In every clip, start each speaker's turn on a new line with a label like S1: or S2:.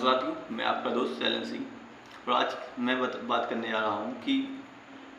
S1: साथियों, मैं आपका दोस्त शैलन सिंह और आज मैं बात करने जा रहा हूँ कि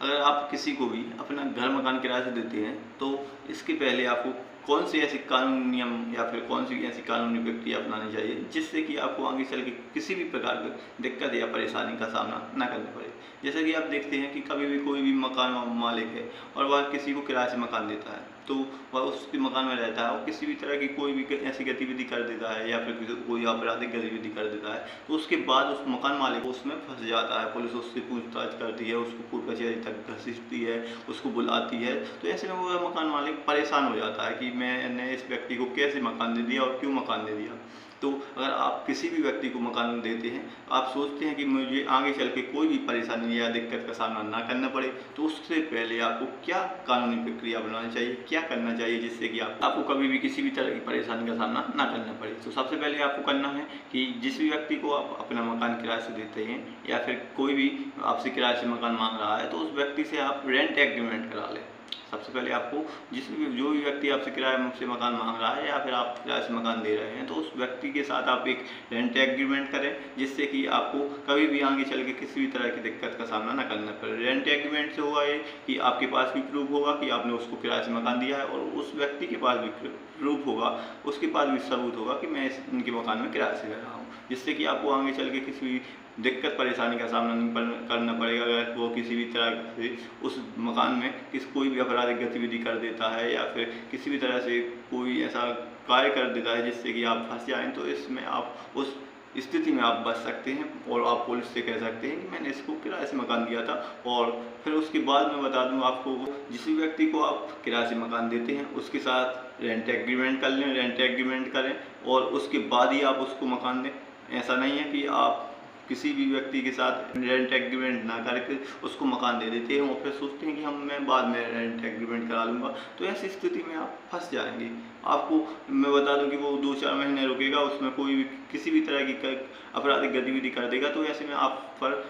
S1: अगर आप किसी को भी अपना घर मकान किराए से देते हैं तो इसके पहले आपको कौन से ऐसे कानूनी नियम या फिर कौन सी ऐसी कानूनी प्रक्रिया अपनानी चाहिए जिससे कि आपको आगे चल के किसी भी प्रकार की दिक्कत या परेशानी का सामना ना करना पड़े। जैसा कि आप देखते हैं कि कभी भी कोई भी मकान मालिक है और वह किसी को किराए से मकान देता है तो वह उसके मकान में रहता है और किसी भी तरह की कोई भी ऐसी गतिविधि कर देता है या फिर कोई आपराधिक गतिविधि कर देता है तो उसके बाद उस मकान मालिक उसमें फंस जाता है। पुलिस उससे पूछताछ करती है, उसको कोर्ट कचहरी तक घसीटती है, उसको बुलाती है। तो ऐसे में वो मकान मालिक परेशान हो जाता है कि मैंने इस व्यक्ति को कैसे मकान दे दिया और क्यों मकान दे दिया। तो अगर आप किसी भी व्यक्ति को मकान देते हैं, आप सोचते हैं कि मुझे आगे चल के कोई भी परेशानी या दिक्कत का सामना ना करना पड़े, तो उससे पहले आपको क्या कानूनी प्रक्रिया अपनानी चाहिए, क्या करना चाहिए जिससे कि आपको कभी भी किसी भी तरह की परेशानी का सामना ना करना पड़े। तो सबसे पहले आपको करना है कि जिस भी व्यक्ति को आप अपना मकान किराए से देते हैं या फिर कोई भी आपसे किराए से मकान मांग रहा है तो उस व्यक्ति से आप रेंट एग्रीमेंट करा लें। सबसे पहले आपको जो भी व्यक्ति आपसे किराए से मकान मांग रहा है या फिर आप किराए से मकान दे रहे हैं तो उस व्यक्ति के साथ आप एक रेंट एग्रीमेंट करें जिससे कि आपको कभी भी आगे चल के किसी भी तरह की दिक्कत का सामना ना करना पड़े। रेंट एग्रीमेंट से होगा ये कि आपके पास भी प्रूफ होगा कि आपने उसको किराए से मकान दिया है और उस व्यक्ति के पास भी प्रूफ होगा, उसके पास भी सबूत होगा कि मैं इनके मकान में किराए से रह रहा हूँ, जिससे कि आपको आगे चल के किसी भी दिक्कत परेशानी का सामना नहीं करना पड़ेगा। अगर वो किसी भी तरह से उस मकान में कोई भी आपराधिक गतिविधि कर देता है या फिर किसी भी तरह से कोई ऐसा कार्य कर देता है जिससे कि आप फंस जाएँ, तो इसमें आप उस स्थिति में आप बच सकते हैं और आप पुलिस से कह सकते हैं कि मैंने इसको किराए से मकान दिया था। और फिर उसके बाद मैं बता दूं आपको, जिस भी व्यक्ति को आप किराए से मकान देते हैं उसके साथ रेंट एग्रीमेंट कर लें, रेंट एग्रीमेंट करें और उसके बाद ही आप उसको मकान दें। ऐसा नहीं है कि आप किसी भी व्यक्ति के साथ रेंट एग्रीमेंट ना करके उसको मकान दे देते हैं और फिर सोचते हैं कि मैं बाद में रेंट एग्रीमेंट करा लूँगा, तो ऐसी स्थिति में आप फंस जाएंगे। आपको मैं बता दूं कि वो 2-4 महीने रुकेगा, उसमें कोई भी किसी भी तरह की आपराधिक गतिविधि कर देगा, तो ऐसे में आप पर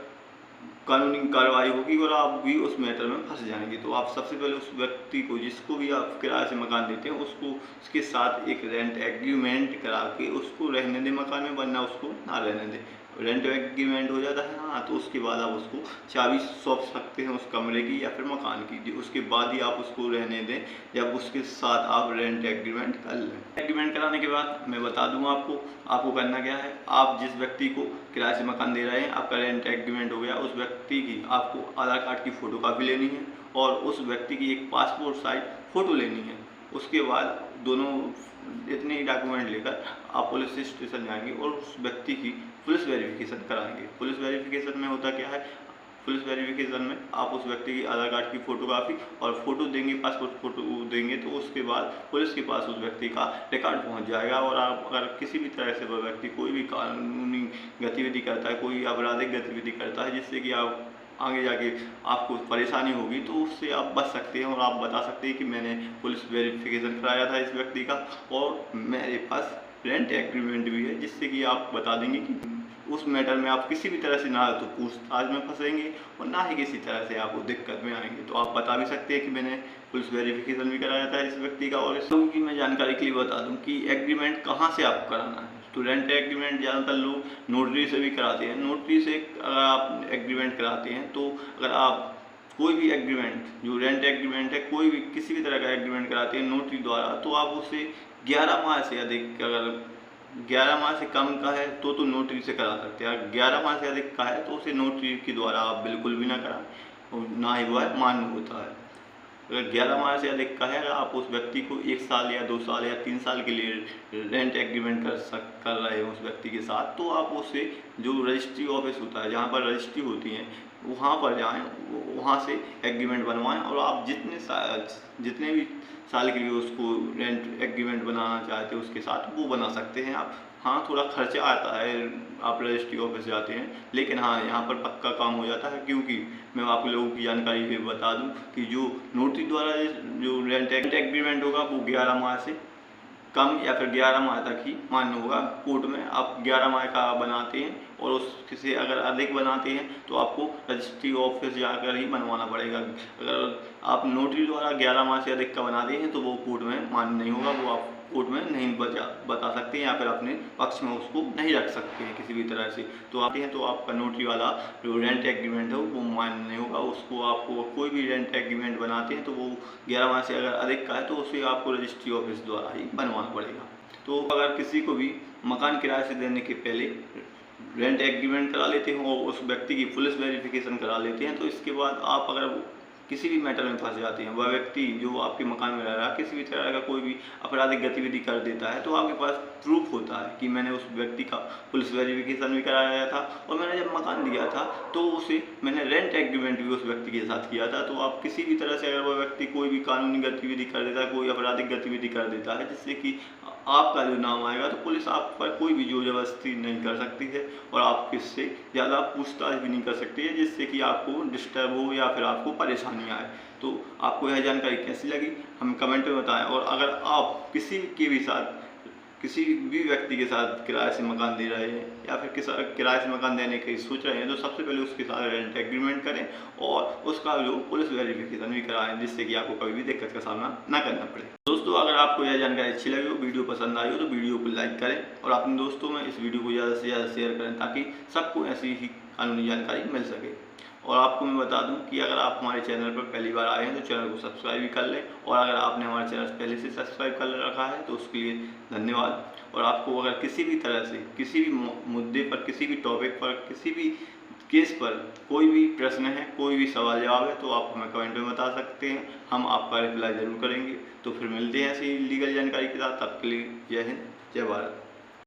S1: कानूनी कार्रवाई होगी और आप भी उस मैटर में फंस जाएंगे। तो आप सबसे पहले उस व्यक्ति को, जिसको भी आप किराए से मकान देते हैं, उसके साथ एक रेंट एग्रीमेंट करा के उसको रहने दें मकान में, वरना उसको ना रहने दें। रेंट एग्रीमेंट हो जाता है ना, तो उसके बाद आप उसको चाबी सौंप सकते हैं उस कमरे की या फिर मकान की, उसके बाद ही आप उसको रहने दें जब उसके साथ आप रेंट एग्रीमेंट कर लें। एग्रीमेंट कराने के बाद मैं बता दूं आपको करना क्या है। आप जिस व्यक्ति को किराए से मकान दे रहे हैं, आपका रेंट एग्रीमेंट हो गया, उस व्यक्ति की आपको आधार कार्ड की फ़ोटो कापी लेनी है और उस व्यक्ति की एक पासपोर्ट साइज फ़ोटो लेनी है। उसके बाद दोनों इतने ही डॉक्यूमेंट लेकर आप पुलिस स्टेशन जाएंगे और उस व्यक्ति की पुलिस वेरिफिकेशन कराएंगे। पुलिस वेरिफिकेशन में होता क्या है, पुलिस वेरिफिकेशन में आप उस व्यक्ति की आधार कार्ड की फ़ोटोकॉपी और फ़ोटो देंगे, पासपोर्ट फ़ोटो देंगे, तो उसके बाद पुलिस के पास उस व्यक्ति का रिकॉर्ड पहुंच जाएगा। और आप अगर किसी भी तरह से वह व्यक्ति कोई भी कानूनी गतिविधि करता है, कोई आपराधिक गतिविधि करता है जिससे कि आप आगे जाके आपको परेशानी होगी, तो उससे आप बच सकते हैं और आप बता सकते हैं कि मैंने पुलिस वेरिफिकेशन कराया था इस व्यक्ति का और मेरे पास रेंट एग्रीमेंट भी है, जिससे कि आप बता देंगे कि उस मैटर में आप किसी भी तरह से ना तो पूछताछ में फंसेंगे और ना ही किसी तरह से आपको दिक्कत में आएंगे। तो आप बता भी सकते हैं कि मैंने पुलिस वेरिफिकेशन भी कराया था इस व्यक्ति का। और इस लोगों की मैं जानकारी के लिए बता दूं कि एग्रीमेंट कहाँ से आपको कराना है। तो रेंट एग्रीमेंट ज़्यादातर लोग नोटरी से भी कराते हैं। नोटरी से अगर आप एग्रीमेंट कराते हैं तो अगर आप कोई भी एग्रीमेंट, जो रेंट एग्रीमेंट है, कोई भी किसी भी तरह का एग्रीमेंट कराते हैं नोटरी द्वारा, तो आप उसे 11 माह से अधिक, अगर 11 माह से कम का है तो नोटरी से करा सकते हैं। 11 माह से अधिक का है तो उसे नोटरी के द्वारा आप बिल्कुल भी ना कराएं, ना ही वह मान्य होता है। अगर 11 माह से अधिक का है, अगर आप उस व्यक्ति को 1 साल या 2 साल या 3 साल के लिए रेंट एग्रीमेंट कर रहे हैं उस व्यक्ति के साथ, तो आप उसे जो रजिस्ट्री ऑफिस होता है, जहाँ पर रजिस्ट्री होती है, वहाँ पर जाएं, वहाँ से एग्रीमेंट बनवाएं और आप जितने भी साल के लिए उसको रेंट एग्रीमेंट बनाना चाहते हैं उसके साथ, वो बना सकते हैं आप। हाँ, थोड़ा खर्चा आता है, आप रजिस्ट्री ऑफिस जाते हैं, लेकिन हाँ, यहाँ पर पक्का काम हो जाता है। क्योंकि मैं आप लोगों की जानकारी भी बता दूं कि जो नोटरी द्वारा जो रेंट एग्रीमेंट होगा वो 11 माह से कम या फिर 11 माह तक ही मान्य होगा। कोर्ट में आप 11 माह का बनाते हैं और उससे अगर अधिक बनाते हैं तो आपको रजिस्ट्री ऑफिस जाकर ही बनवाना पड़ेगा। अगर आप नोटरी द्वारा 11 माह से अधिक का बनाते हैं तो वो कोर्ट में मान्य नहीं होगा, वो आप कोर्ट में नहीं बता सकते या फिर अपने पक्ष में उसको नहीं रख सकते हैं किसी भी तरह से। तो आते हैं तो आपका नोटरी वाला जो रेंट एग्रीमेंट है वो मान्य नहीं होगा। उसको आपको कोई भी रेंट एग्रीमेंट बनाते हैं तो वो 11 माह से अगर अधिक का है तो उसे आपको रजिस्ट्री ऑफिस द्वारा ही बनवाना पड़ेगा। तो अगर किसी को भी मकान किराए से देने के पहले रेंट एग्रीमेंट करा लेते हैं और उस व्यक्ति की पुलिस वेरिफिकेशन करा लेते हैं तो इसके बाद आप अगर किसी भी मैटर में फंस जाते हैं, वह व्यक्ति जो आपके मकान में रह रहा है किसी भी तरह का कोई भी आपराधिक गतिविधि कर देता है तो आपके पास प्रूफ होता है कि मैंने उस व्यक्ति का पुलिस वेरिफिकेशन भी कराया था और मैंने जब मकान लिया था तो उसे मैंने रेंट एग्रीमेंट भी उस व्यक्ति के साथ किया था। तो आप किसी भी तरह से अगर वह व्यक्ति कोई भी कानूनी गतिविधि कर देता है, कोई आपराधिक गतिविधि कर देता है जिससे कि आपका जो नाम आएगा तो पुलिस आप पर कोई भी जोर जबरदस्ती नहीं कर सकती है और आप किससे ज़्यादा पूछताछ भी नहीं कर सकती है जिससे कि आपको डिस्टर्ब हो या फिर आपको परेशानी आए। तो आपको यह जानकारी कैसी लगी हमें कमेंट में बताएं। और अगर आप किसी भी व्यक्ति के साथ किराए से मकान दे रहे हैं या फिर किराए से मकान देने की सोच रहे हैं तो सबसे पहले उसके साथ रेंट एग्रीमेंट करें और उसका जो पुलिस वेरिफिकेशन भी कराएं जिससे कि आपको कभी भी दिक्कत का सामना ना करना पड़े। दोस्तों अगर आपको यह जानकारी अच्छी लगी हो, वीडियो पसंद आई हो तो वीडियो को लाइक करें और अपने दोस्तों में इस वीडियो को ज़्यादा से ज़्यादा शेयर करें ताकि सबको ऐसी ही कानूनी जानकारी मिल सके। और आपको मैं बता दूं कि अगर आप हमारे चैनल पर पहली बार आए हैं तो चैनल को सब्सक्राइब भी कर लें और अगर आपने हमारे चैनल पहले से सब्सक्राइब कर रखा है तो उसके लिए धन्यवाद। और आपको अगर किसी भी तरह से किसी भी मुद्दे पर, किसी भी टॉपिक पर, किसी भी केस पर कोई भी प्रश्न है, कोई भी सवाल जवाब है तो आप हमें कमेंट में बता सकते हैं, हम आपका रिप्लाई ज़रूर करेंगे। तो फिर मिलते हैं ऐसी लीगल जानकारी के साथ। तब के लिए जय हिंद, जय भारत।